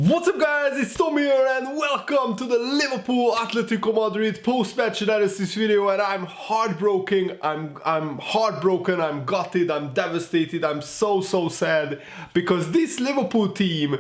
What's up guys, it's Tom here and welcome to the Liverpool Atletico Madrid post-match analysis video, and I'm heartbroken, I'm gutted, I'm devastated, I'm so sad because this Liverpool team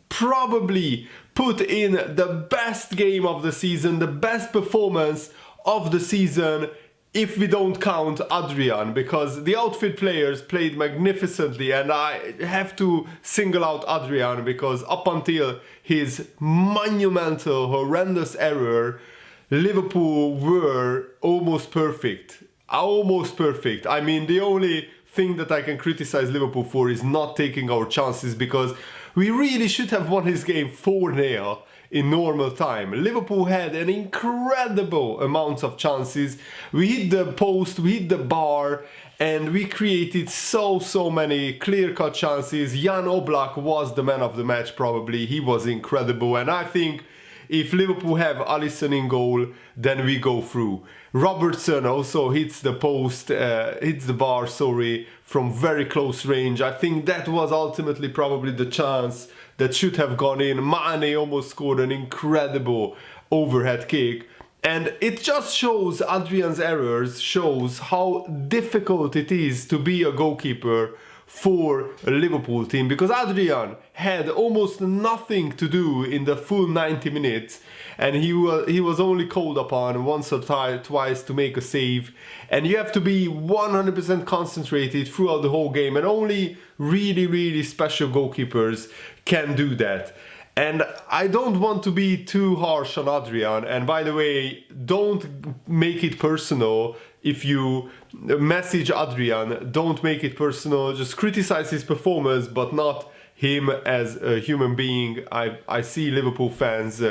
probably put in the best game of the season, the best performance of the season, if we don't count Adrian, because the outfield players played magnificently, and I have to single out Adrian because up until his monumental, horrendous error, Liverpool were almost perfect. Almost perfect. I mean, the only thing that I can criticize Liverpool for is not taking our chances, because we really should have won this game 4-0 in normal time. Liverpool had an incredible amount of chances. We hit the post, we hit the bar, and we created so many clear-cut chances. Jan Oblak was the man of the match probably. He was incredible, and I think if Liverpool have Alisson in goal, then we go through. Robertson also hits the post, hits the bar, from very close range. I think that was ultimately probably the chance that should have gone in. Mane almost scored an incredible overhead kick. And it just shows, Adrian's errors shows how difficult it is to be a goalkeeper for a Liverpool team, because Adrian had almost nothing to do in the full 90 minutes, and he was only called upon once or twice to make a save, and you have to be 100% concentrated throughout the whole game, and only really special goalkeepers can do that. And I don't want to be too harsh on Adrian, and by the way, don't make it personal. If you message Adrian, don't make it personal, just criticize his performance, but not him as a human being. I see Liverpool fans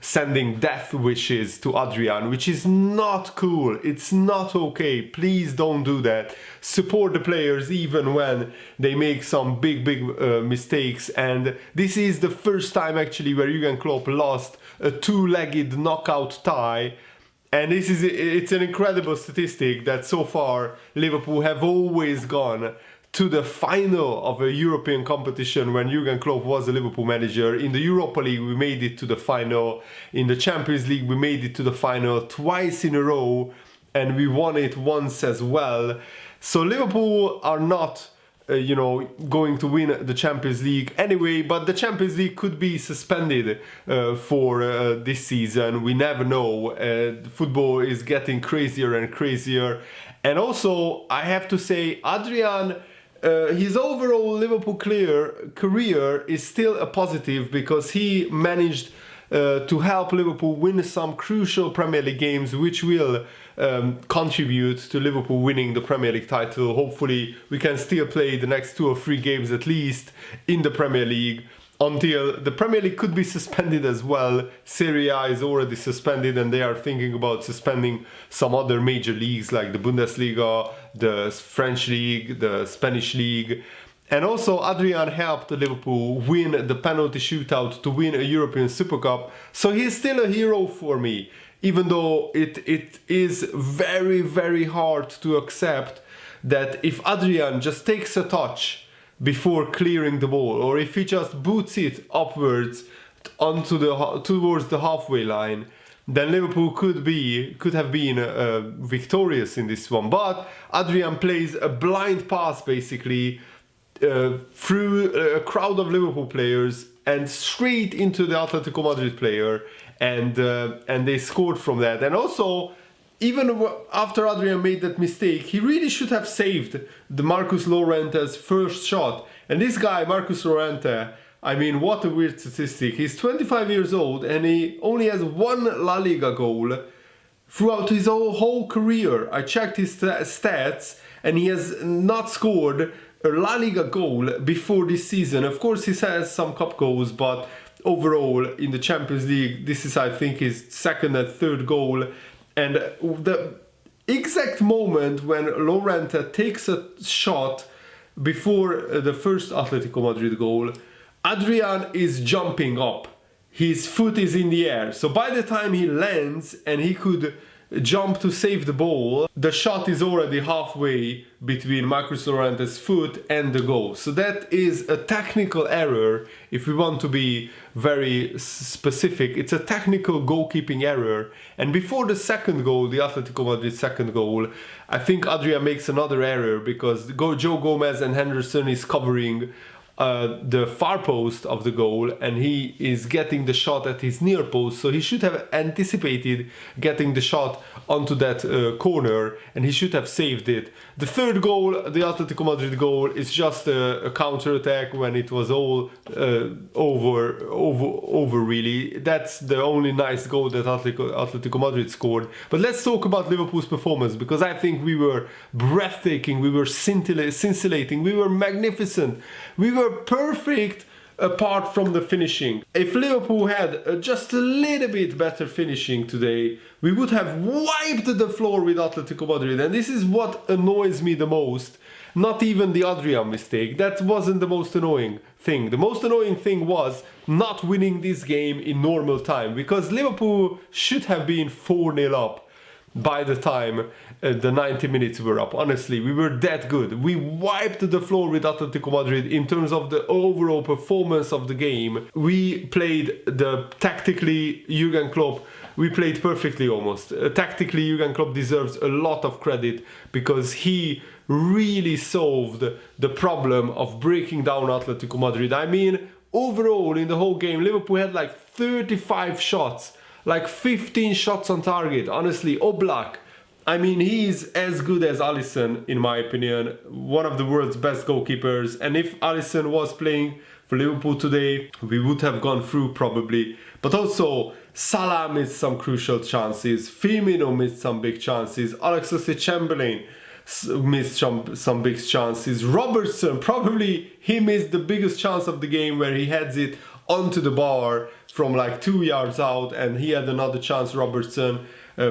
sending death wishes to Adrian, which is not cool. It's not okay. Please don't do that. Support the players even when they make some big mistakes. And this is the first time actually where Jurgen Klopp lost a two-legged knockout tie. And it's an incredible statistic that so far Liverpool have always gone to the final of a European competition when Jurgen Klopp was a Liverpool manager. In the Europa League we made it to the final, in the Champions League we made it to the final twice in a row, and we won it once as well. So Liverpool are not going to win the Champions League anyway, but the Champions League could be suspended for this season. We never know. Football is getting crazier and crazier. And also, I have to say, Adrian, his overall Liverpool career is still a positive, because he managed to help Liverpool win some crucial Premier League games, which will contribute to Liverpool winning the Premier League title. Hopefully we can still play the next 2 or 3 games at least in the Premier League, until the Premier League could be suspended as well. Serie A is already suspended, and they are thinking about suspending some other major leagues like the Bundesliga, the French League, the Spanish League. And also Adrian helped Liverpool win the penalty shootout to win a European Super Cup. So he's still a hero for me, even though it is very hard to accept that if Adrian just takes a touch before clearing the ball, or if he just boots it upwards towards the halfway line, then Liverpool could have been victorious in this one. But Adrian plays a blind pass basically through a crowd of Liverpool players and straight into the Atletico Madrid player, and they scored from that. And also, even after Adrian made that mistake, he really should have saved the Marcus Llorente's first shot. And this guy, Marcus Llorente, I mean, what a weird statistic. He's 25 years old and he only has 1 La Liga goal throughout his whole career. I checked his stats and he has not scored a La Liga goal before this season. Of course he has some cup goals, but overall in the Champions League this is, I think, his 2nd and 3rd goal. And the exact moment when Llorente takes a shot before the first Atletico Madrid goal, Adrian is jumping up. His foot is in the air. So by the time he lands and he could jump to save the ball, the shot is already halfway between Marcus Llorente's foot and the goal. So that is a technical error. If we want to be very specific, it's a technical goalkeeping error. And before the second goal, the Atletico Madrid second goal, I think Adrian makes another error because Joe Gomez and Henderson is covering the far post of the goal, and he is getting the shot at his near post, so he should have anticipated getting the shot onto that corner, and he should have saved it. The third goal, the Atletico Madrid goal, is just a counter attack when it was all over really. That's the only nice goal that Atletico Madrid scored. But let's talk about Liverpool's performance, because I think we were breathtaking, we were scintillating, we were magnificent, we were perfect apart from the finishing. If Liverpool had just a little bit better finishing today, we would have wiped the floor with Atletico Madrid, and this is what annoys me the most. Not even the Adrian mistake, that wasn't the most annoying thing. The most annoying thing was not winning this game in normal time, because Liverpool should have been 4-0 up by the time the 90 minutes were up. Honestly, we were that good. We wiped the floor with Atletico Madrid in terms of the overall performance of the game. We played tactically, Jurgen Klopp, we played perfectly almost. Tactically, Jurgen Klopp deserves a lot of credit because he really solved the problem of breaking down Atletico Madrid. I mean, overall in the whole game, Liverpool had like 35 shots. Like 15 shots on target. Honestly, Oblak, I mean, he's as good as Alisson, in my opinion. One of the world's best goalkeepers. And if Alisson was playing for Liverpool today, we would have gone through probably. But also, Salah missed some crucial chances. Firmino missed some big chances. Oxlade-Chamberlain missed some big chances. Robertson, probably he missed the biggest chance of the game where he heads it onto the bar from like 2 yards out, and he had another chance, Robertson,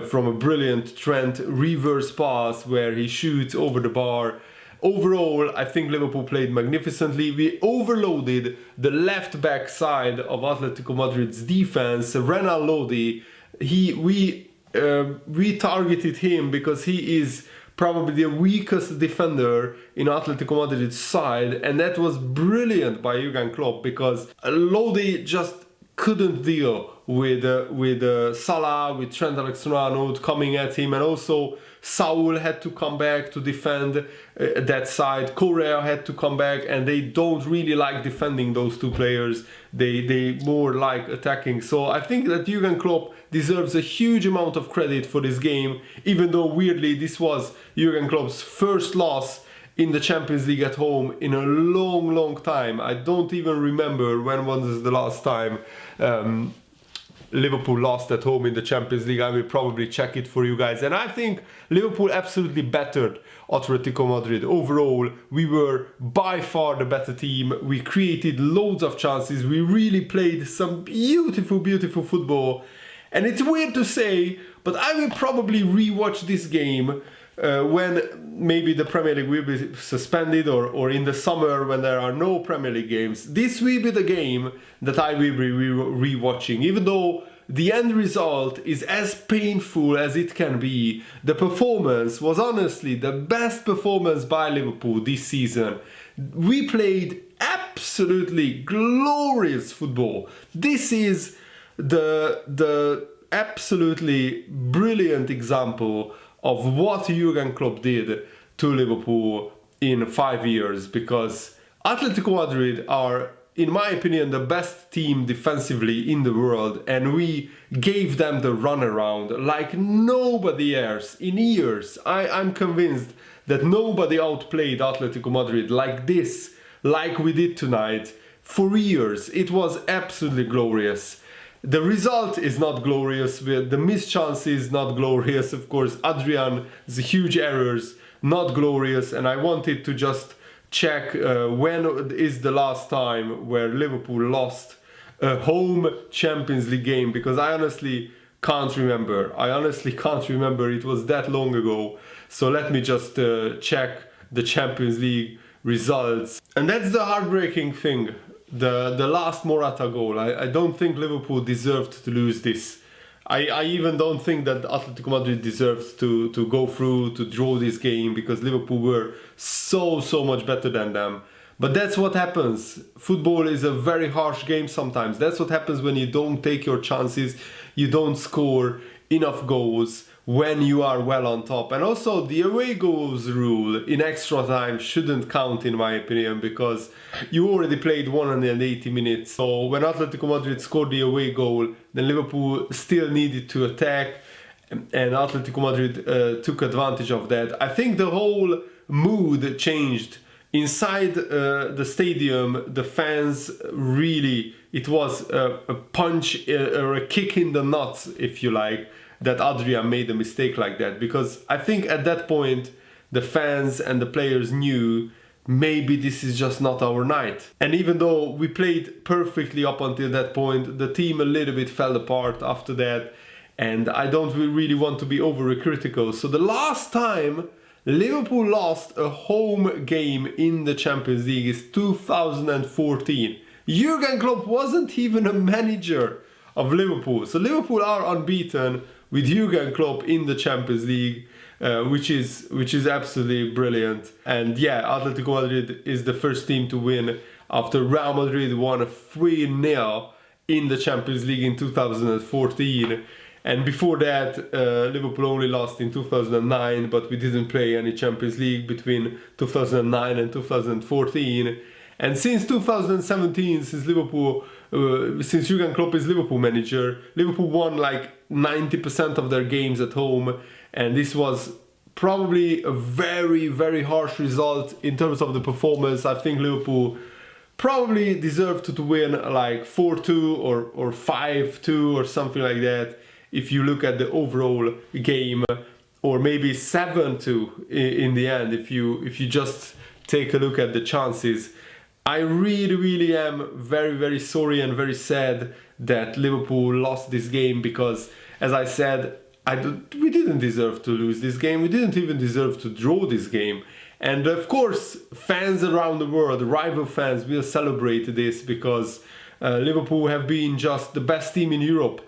from a brilliant Trent reverse pass where he shoots over the bar. Overall, I think Liverpool played magnificently. We overloaded the left back side of Atletico Madrid's defense. Renan Lodi, we targeted him because he is probably the weakest defender in Atletico Madrid's side, and that was brilliant by Jurgen Klopp because Lodi just couldn't deal with Salah, with Trent Alexander-Arnold coming at him, and also Saul had to come back to defend that side. Correa had to come back, and they don't really like defending those two players. They more like attacking. So I think that Jurgen Klopp deserves a huge amount of credit for this game, even though weirdly this was Jurgen Klopp's first loss in the Champions League at home in a long time. I don't even remember when was the last time Liverpool lost at home in the Champions League. I will probably check it for you guys. And I think Liverpool absolutely bettered Atletico Madrid. Overall, we were by far the better team. We created loads of chances. We really played some beautiful football. And it's weird to say, but I will probably rewatch this game when maybe the Premier League will be suspended, or in the summer when there are no Premier League games. This will be the game that I will be rewatching, even though the end result is as painful as it can be. The performance was honestly the best performance by Liverpool this season. We played absolutely glorious football. This is the absolutely brilliant example of what Jurgen Klopp did to Liverpool in 5 years, because Atletico Madrid are, in my opinion, the best team defensively in the world, and we gave them the runaround like nobody else in years. I'm convinced that nobody outplayed Atletico Madrid like this, like we did tonight, for years. It was absolutely glorious. The result is not glorious, the missed chances not glorious, of course. Adrian's huge errors not glorious, and I wanted to just check when is the last time where Liverpool lost a home Champions League game, because I honestly can't remember. It was that long ago. So let me just check the Champions League results. And that's the heartbreaking thing. The last Morata goal. I don't think Liverpool deserved to lose this. I even don't think that Atletico Madrid deserves to go through, to draw this game, because Liverpool were so much better than them. But that's what happens. Football is a very harsh game sometimes. That's what happens when you don't take your chances, you don't score enough goals when you are well on top. And also the away goals rule in extra time shouldn't count, in my opinion, because you already played 180 minutes. So when Atletico Madrid scored the away goal, then Liverpool still needed to attack, and Atletico Madrid took advantage of that. I think the whole mood changed inside the stadium. The fans really, it was a punch or a kick in the nuts, if you like, that Adrian made a mistake like that. Because I think at that point the fans and the players knew maybe this is just not our night. And even though we played perfectly up until that point, the team a little bit fell apart after that, and I don't really want to be overcritical. So the last time Liverpool lost a home game in the Champions League is 2014. Jurgen Klopp wasn't even a manager of Liverpool. So Liverpool are unbeaten with Jurgen Klopp in the Champions League, which is absolutely brilliant. And yeah, Atletico Madrid is the first team to win after Real Madrid won 3-0 in the Champions League in 2014. And before that, Liverpool only lost in 2009, but we didn't play any Champions League between 2009 and 2014. And since 2017, since Jurgen Klopp is Liverpool manager, Liverpool won like 90% of their games at home, and this was probably a very harsh result in terms of the performance. I think Liverpool probably deserved to win like 4-2 or 5-2 or something like that, if you look at the overall game, or maybe 7-2 in the end, if you just take a look at the chances. I really am very sorry and very sad that Liverpool lost this game, because, as I said, we didn't deserve to lose this game. We didn't even deserve to draw this game. And of course, fans around the world, rival fans, will celebrate this, because Liverpool have been just the best team in Europe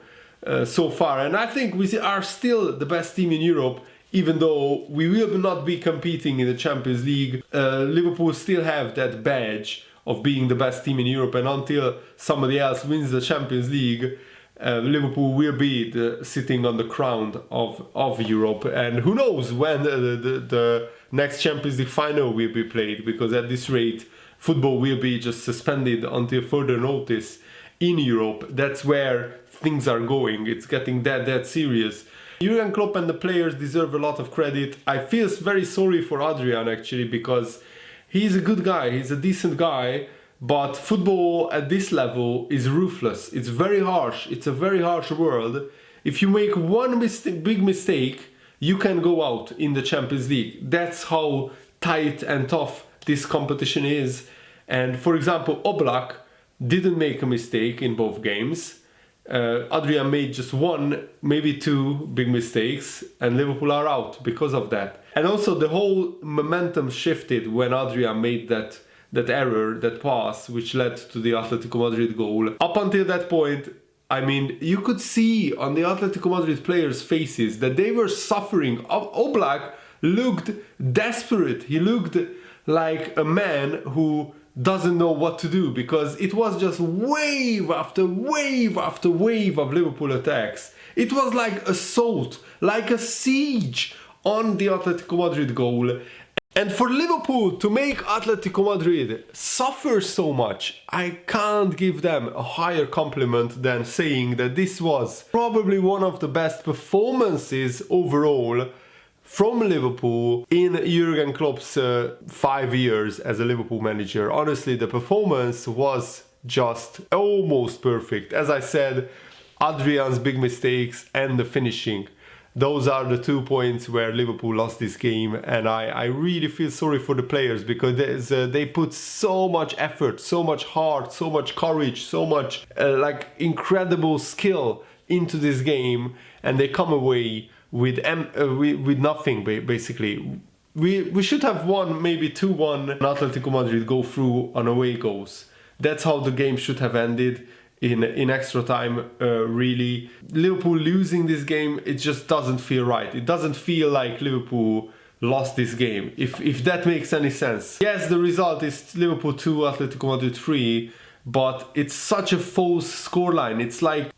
so far. And I think we are still the best team in Europe, even though we will not be competing in the Champions League. Liverpool still have that badge of being the best team in Europe, and until somebody else wins the Champions League, Liverpool will be sitting on the crown of Europe. And who knows when the next Champions League final will be played, because at this rate football will be just suspended until further notice in Europe. That's where things are going. It's getting that serious. Jurgen Klopp and the players deserve a lot of credit. I feel very sorry for Adrian, actually, because he's a good guy, he's a decent guy, but football at this level is ruthless. It's very harsh. It's a very harsh world. If you make one big mistake, you can go out in the Champions League. That's how tight and tough this competition is. And for example, Oblak didn't make a mistake in both games. Adrian made just one, maybe two big mistakes, and Liverpool are out because of that. And also the whole momentum shifted when Adrian made that error, that pass, which led to the Atletico Madrid goal. Up until that point, I mean, you could see on the Atletico Madrid players' faces that they were suffering. Oblak looked desperate. He looked like a man who doesn't know what to do, because it was just wave after wave after wave of Liverpool attacks. It was like assault, like a siege on the Atletico Madrid goal. And for Liverpool to make Atletico Madrid suffer so much, I can't give them a higher compliment than saying that this was probably one of the best performances overall from Liverpool in Jurgen Klopp's 5 years as a Liverpool manager. Honestly, the performance was just almost perfect. As I said, Adrian's big mistakes and the finishing, those are the 2 points where Liverpool lost this game. And I really feel sorry for the players, because they put so much effort, so much heart, so much courage, so much like incredible skill into this game, and they come away with nothing, basically. We should have won maybe 2-1, and Atletico Madrid go through on away goals. That's how the game should have ended. in extra time. Really, Liverpool losing this game, it just doesn't feel right. It doesn't feel like Liverpool lost this game, if that makes any sense. Yes, the result is Liverpool 2, Atletico Madrid 3, but it's such a false scoreline. It's like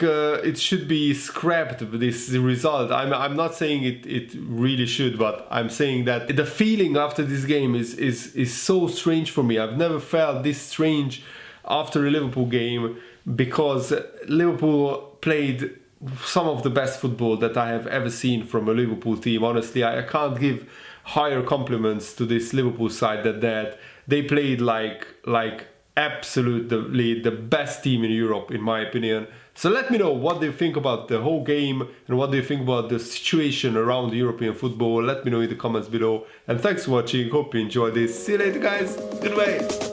it should be scrapped, this result. I'm not saying it really should, but I'm saying that the feeling after this game is so strange for me. I've never felt this strange after a Liverpool game, because Liverpool played some of the best football that I have ever seen from a Liverpool team. Honestly, I can't give higher compliments to this Liverpool side than that. They played like absolutely the best team in Europe, in my opinion. So let me know what do you think about the whole game, and what do you think about the situation around European football. Let me know in the comments below, and thanks for watching. Hope you enjoyed this. See you later, guys. Goodbye.